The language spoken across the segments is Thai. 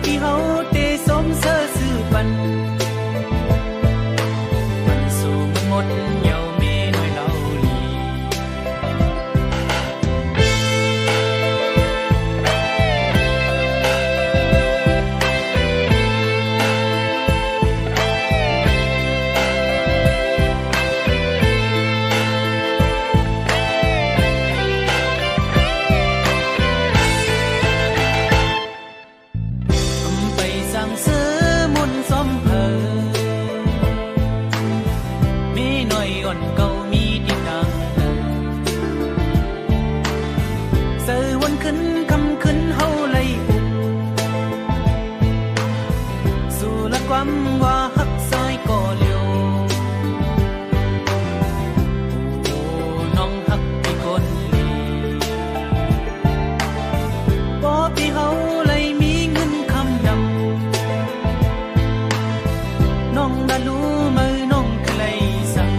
ที่เฮาเตสมเสอสื่อปันมันสู่มันหมดเหี่ยวเมน้อยเล่าลี ไปสั่งซื้อมุนสมเพอมีหน่อยอ่อนเก่ามีติดดังเสือวันขึ้นคำขึ้นเฮาไล่อุบสู่ละความว่าหักซอยก่อเลียวโอ้น้องหักพี่คนลีบ่พี่เฮาเลยมีเงินคำดำน้องน่ะรู้มือน้องใครสั่ง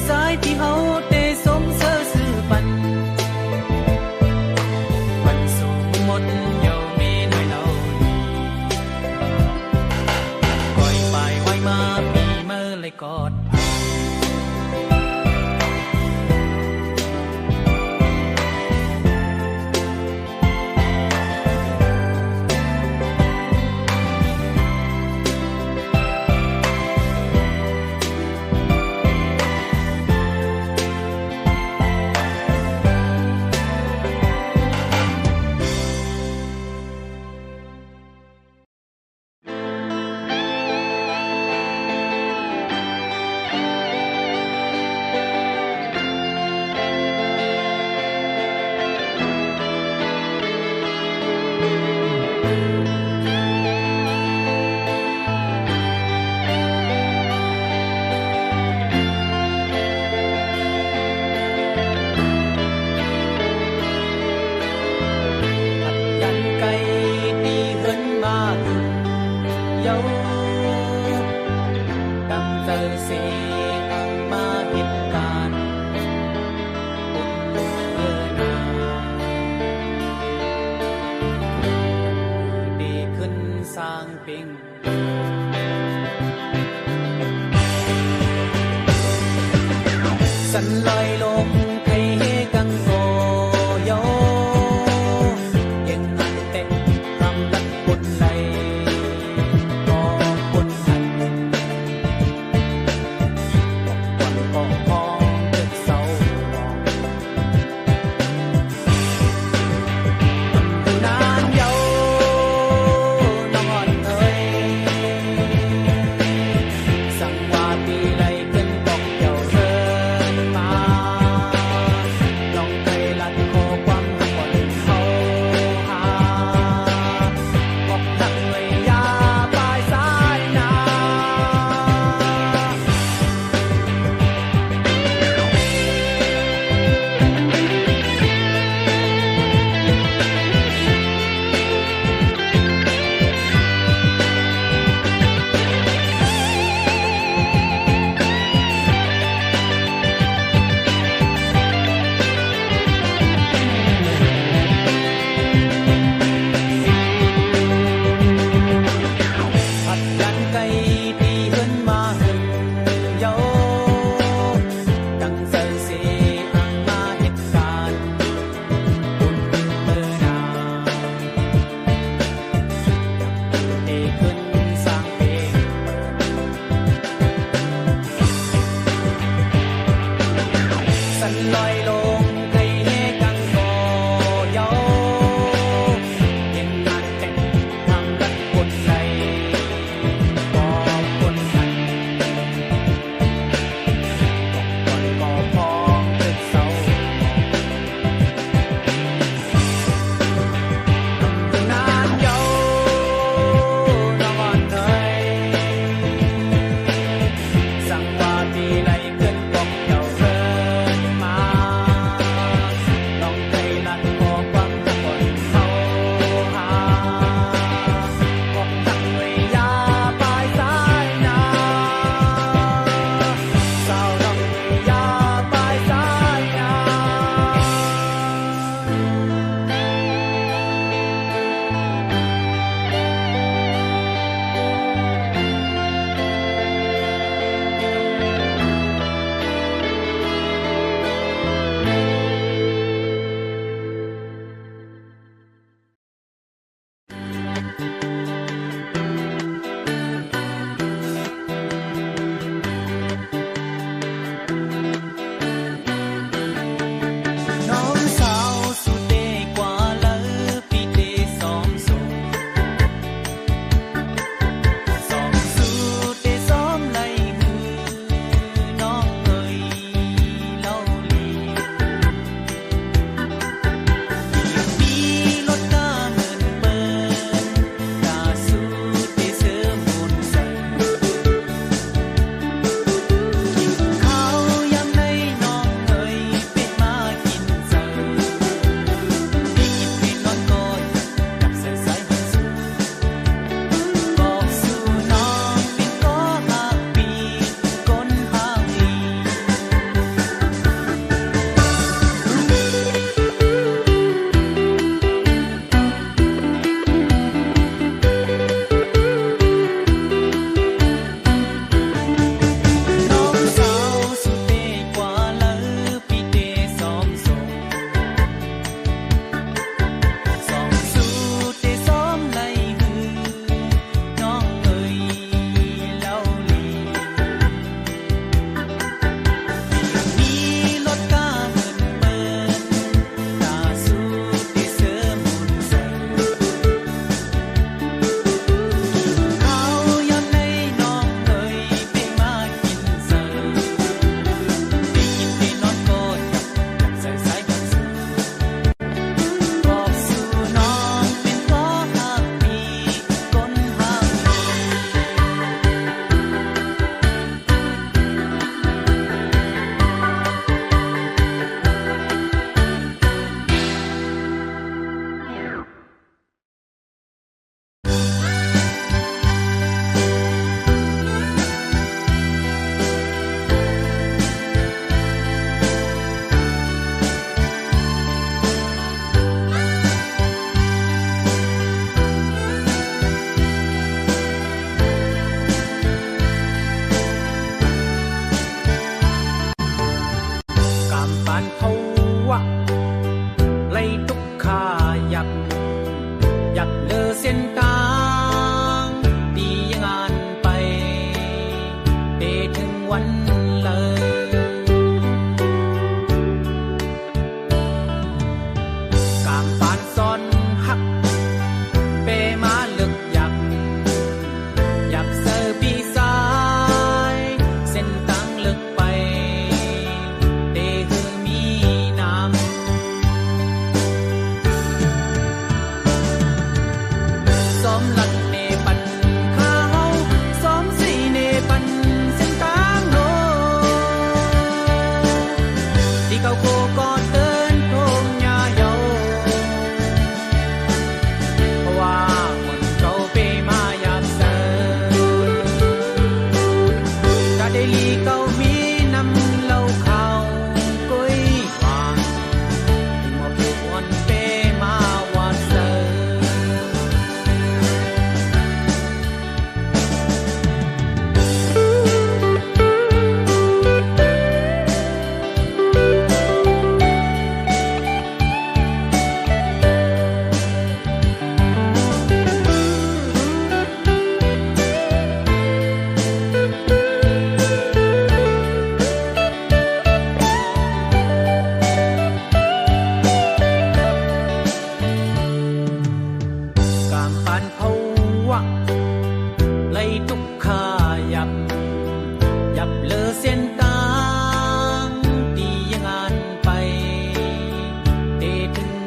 สายที่เฮาเตสมเสอสื่อปัน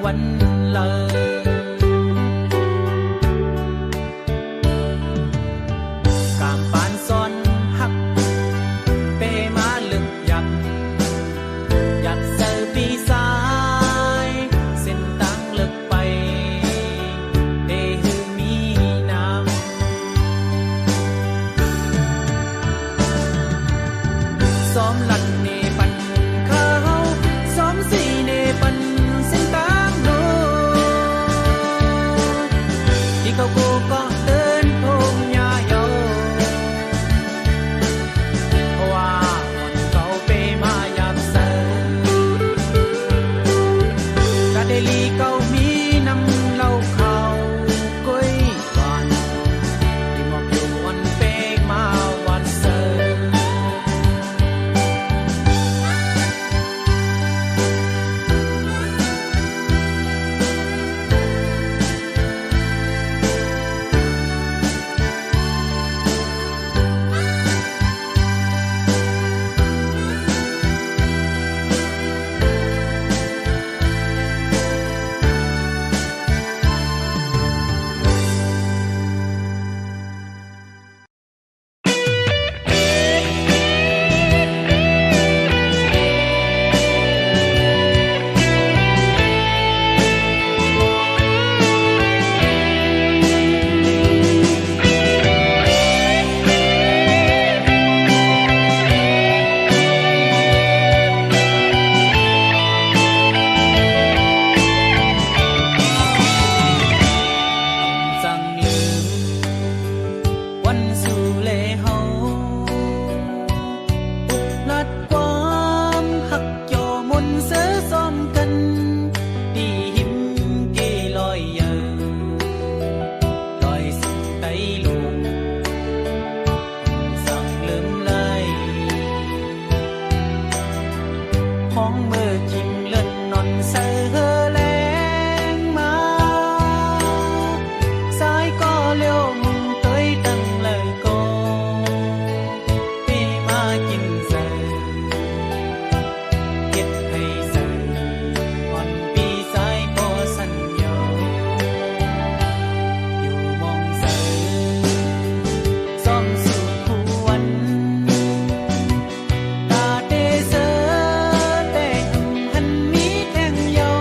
วันเลยกามปานซ้อนหักเปมาลึกยักอยากเจอปีสายเส้นทางลึกไปเดหือมีน้ำซ้อมลันเนปันเขาซ้อมสีเนปันเส้นทางโนที่เขาโกก็เดินพงยาโยว่าคนเขาเปมาอยากเสิกะเดลีเขามีน้ำเหล้าเขาก้อยหวานที่มอบอยู่วันเปมาวันเสิสั่งลืมวันสู่เลเฮาอุกลัดความหักโยมนเสือซ้อมกันดีหิมเกลอยเยอลอยสุดไตลงสั่งลืมเลยห้องเมื่อจิมเล่นนอนเสือแรงมาสายก็เลี้ยวมึงเตยตั้งเลยก็เปมากินเสือเก็บให้เสืออ่อนปีสายพอสัญญาอยู่มองเสือซ้อมสู่ผู้วันตาเตเสือแต่หันมีแทงเยา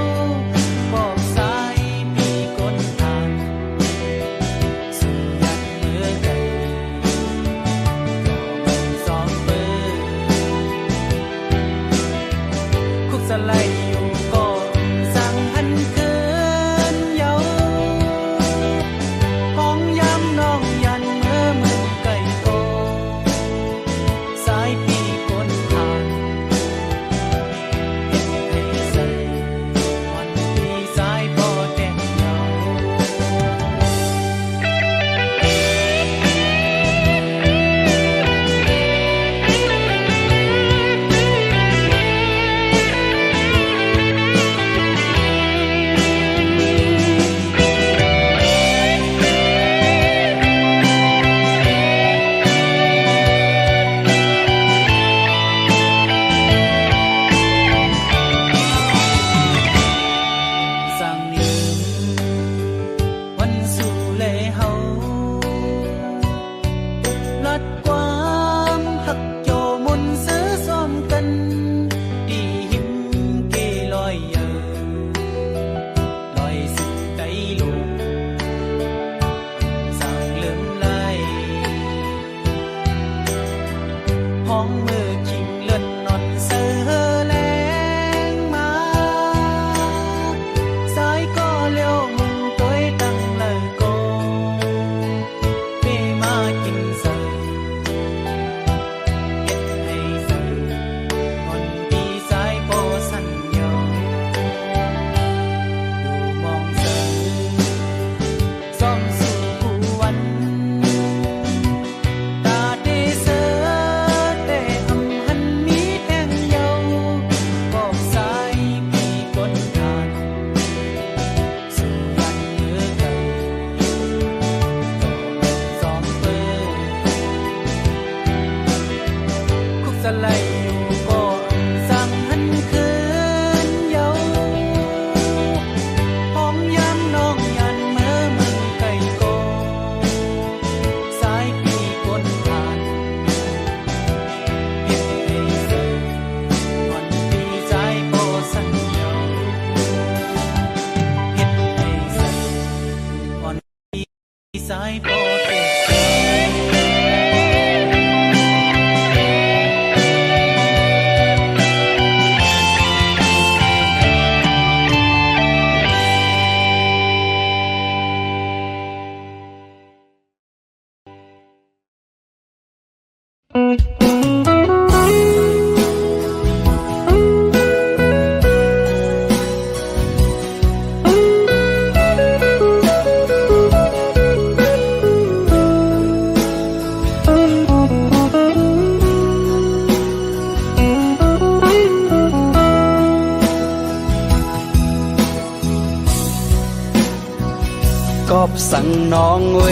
กอบสั่งน้องเว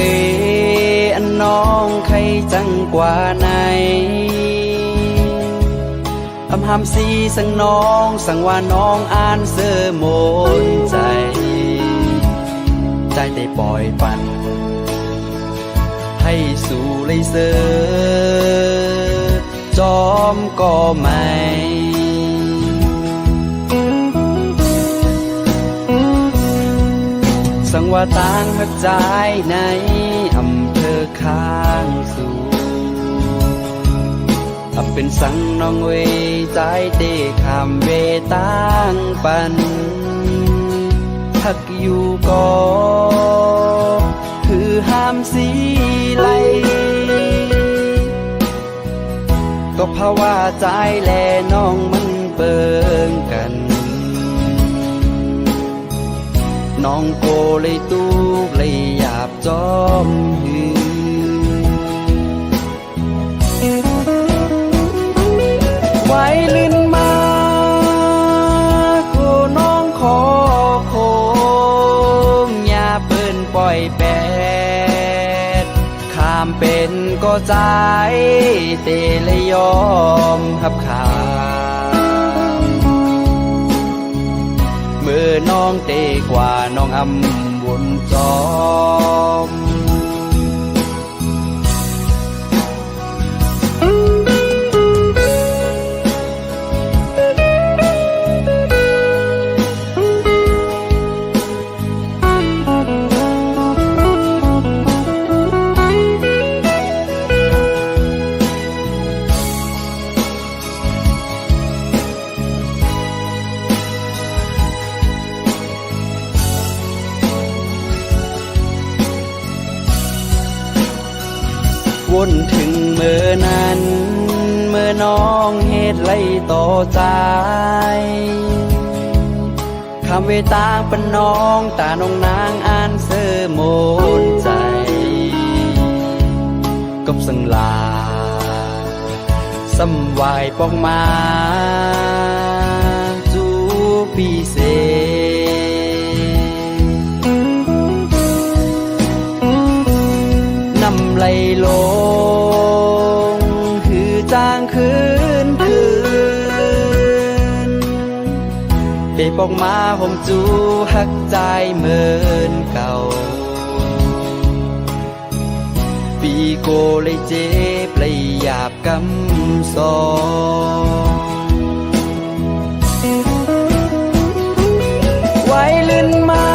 อันน้องใครจังกว่าไหนหำสีสั่งน้องสั่งว่าน้องอ่านเสื้อมนใจได้ปล่อยปันให้สู่เลยเสือจอมก็ไม่สั่งว่าต่างหักใจในอำเภอข้างสู่เป็นสังน้องเวใจเตะขามเวต่างปันหักอยู่ก็คือห้ามสีไหลก็เพราะว่าใจแลน้องมันเปิงกันน้องโกเลยตู้เลยหยาบจอมหือไว้ลื่นมาโกน้องขอโคมอย่าเปิ้นปล่อยแปดข้ามเป็นก็ใจเตเลยยอมหับขาเมื่อน้องเตกว่าน้องอำวนจอมวนถึงเมื่อนั้นเมื่อน้องเหตุไล่ต่อใจคำเวตางเป็นน้องตาน้องนางอ่านเสื้อโมนใจกับสังลาสัมวายปองมาจูปีเสนำไหลลงคือจางคืนเด็กออกมาผมจูหักใจเหมือนเก่าปีโกเลยเจ็บเลยหยาบกำซองไว้ลื่นมา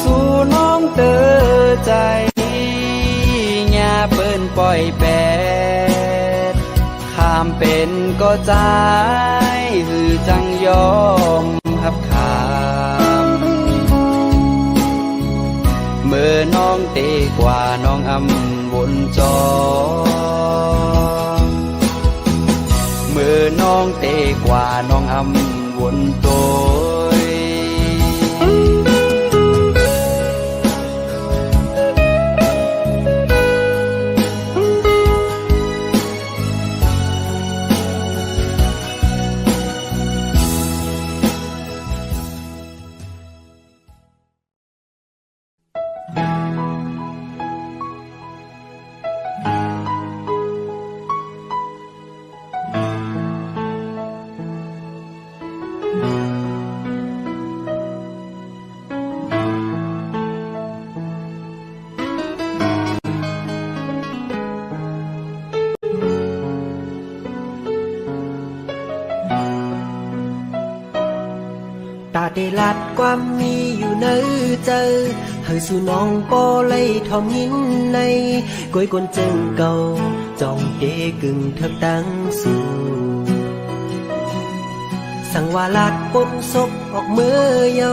สู่น้องเตอใจเปิ้นปล่อยแปดข้ามเป็นก็ใจหือจังยอมหับขามเมื่อน้องเตกว่าน้องอำวนจอเมื่อน้องเตกว่าน้องอำวนโตตาได้ลัดความมีอยู่ในใจเฮยสู่น้องปอเลยทอมยินในก้อยกนเจิงเก่าจองเดกึ่งเถิบตั้งสู่สังวาลัดปนศพออกเมื่อเยา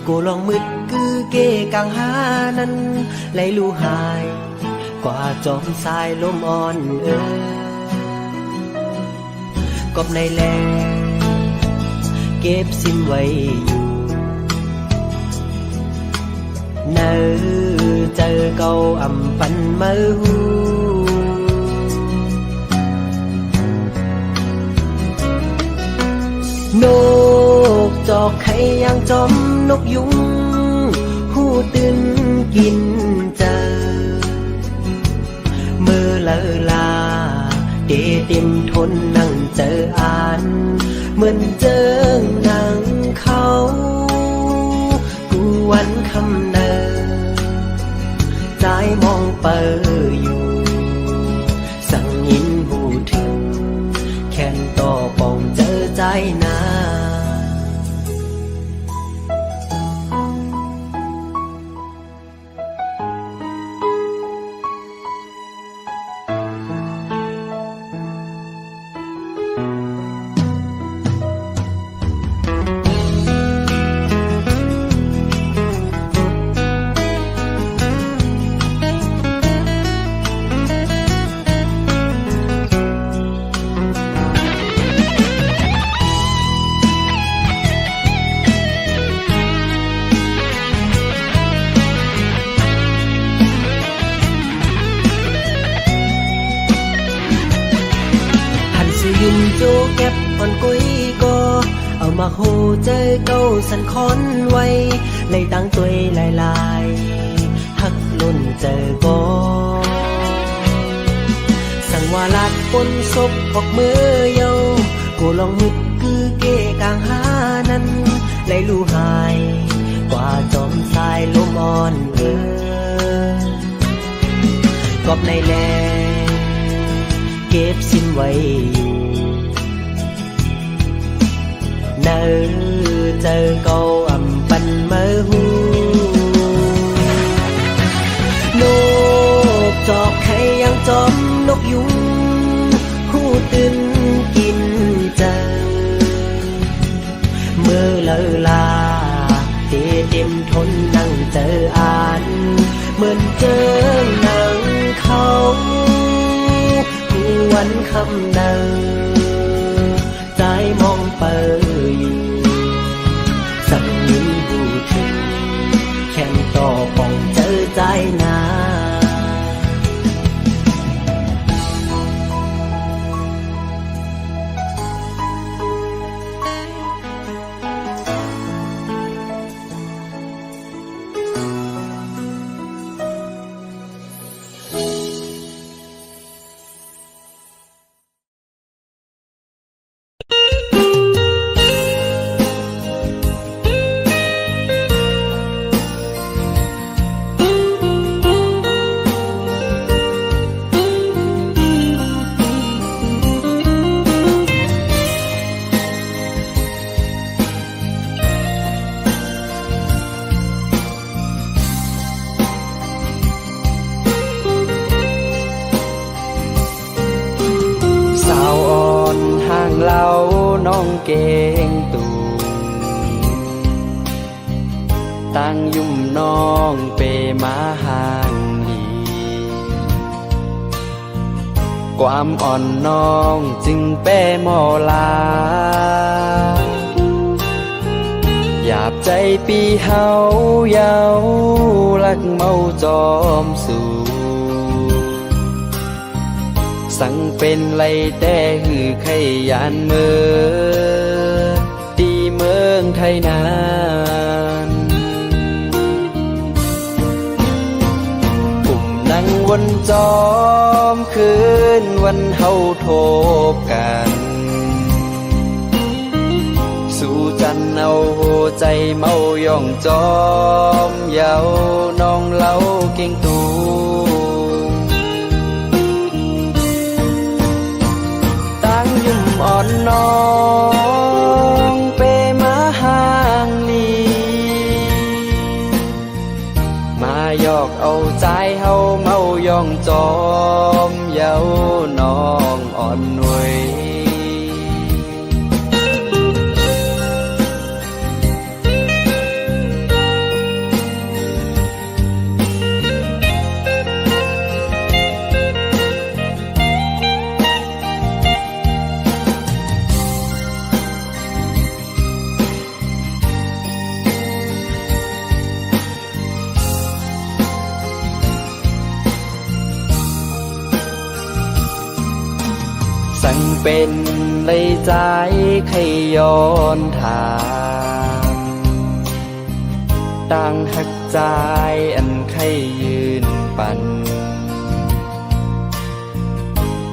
กูลองมึดคือเกกังหานั้นไหลลู่หายกว่าจอมสายลมอ่อนกบในแลเก็บสิ้นไว้อยู่เนื้อเจอเก่าอ่ำปันมือหูนกจอกไข่ยังจอมนกยุงหู ตื่นกินเจอเมื่อเลอลาเดเต็มทนนั่งเจออ่านเหมือนเจอหนังเขากูวันคำเนอใจมองเปออยู่สั่งยินหูถึงแค่นต่อปองเจอใจนา ยินโจเก็บอ่อนกุยก็เอามาโหเจอเก้าสันคอนไว้เลยตั้งตัวหลายๆหักลุ่นเจอก็สั่งว่าลักปนศพออกมือเยากูลองมึกคือเกกลางหานั้นเลยลู่หายกว่าจอมสายลมอ่อนกอบในแลเก็บสิ้นไว้เนอเจอเกาอ่ำปันเมื่อหูนกจอกใครยังจอมนกยุงคู่ตื่นกินเจอเมื่อเลอลาเต็มทนนั่งเจออ่านเหมือนเจอหนังเขาวันคำเนอใจมองเปยสั่งยินหูถึงแค่นต่อปองเจอใจนา เล่าน้องเก่งตูตั้งยุ่มน้องเปมาห่างลีความอ่อนน้องจึงเป้มอลาหยาบใจปีเฮาเยาลักเมาจอมสู่สั่งเป็นไรแต่หือไขยานเมือตีเมืองไทยนานปุ่มนั่งวนจอมคืนวันเฮาโทบกันสู่จันเอาใจเมาย่องจอมเยาน้องเล่าเก่งตูยุ่มอ่อนน้องเปมาห่างลีมาหยอกเอาใจเฮาเมาย่องจอมเยาน้องอ่อนหน่วยสั่งเป็นเลยใจใครย้อนถามต่างหัก จายอันไข่ยืนปัน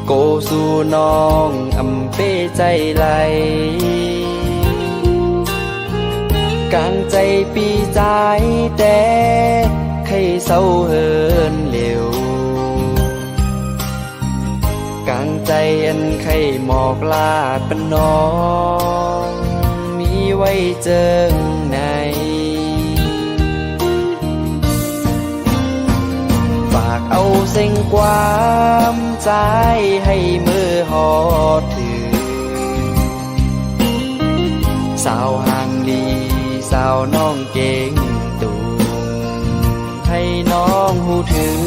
โกสู่น้องอำเป้ใจไหลกลางใจปีใจแต่ไข่เศร้าเฮินเหลวกลางใจอันไข่หมอกลาดเป็นน้องมีไว้เจิงในฝากเอาเส้นความใจให้มือหอดถือสาวห่างดีสาวน้องเก่งตูให้น้องหูถือ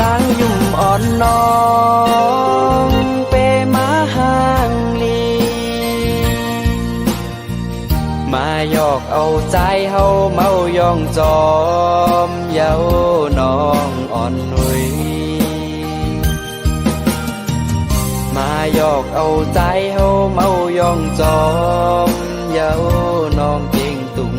ตั้งยุ่มอ่อนน้องเปมาห่างลีมาหยอกเอาใจเฮาเมายองจอมเย้าน้องอ่อนหนุ่ยมาหยอกเอาใจเฮาเมายองจอมเย้าน้องเก่งตุง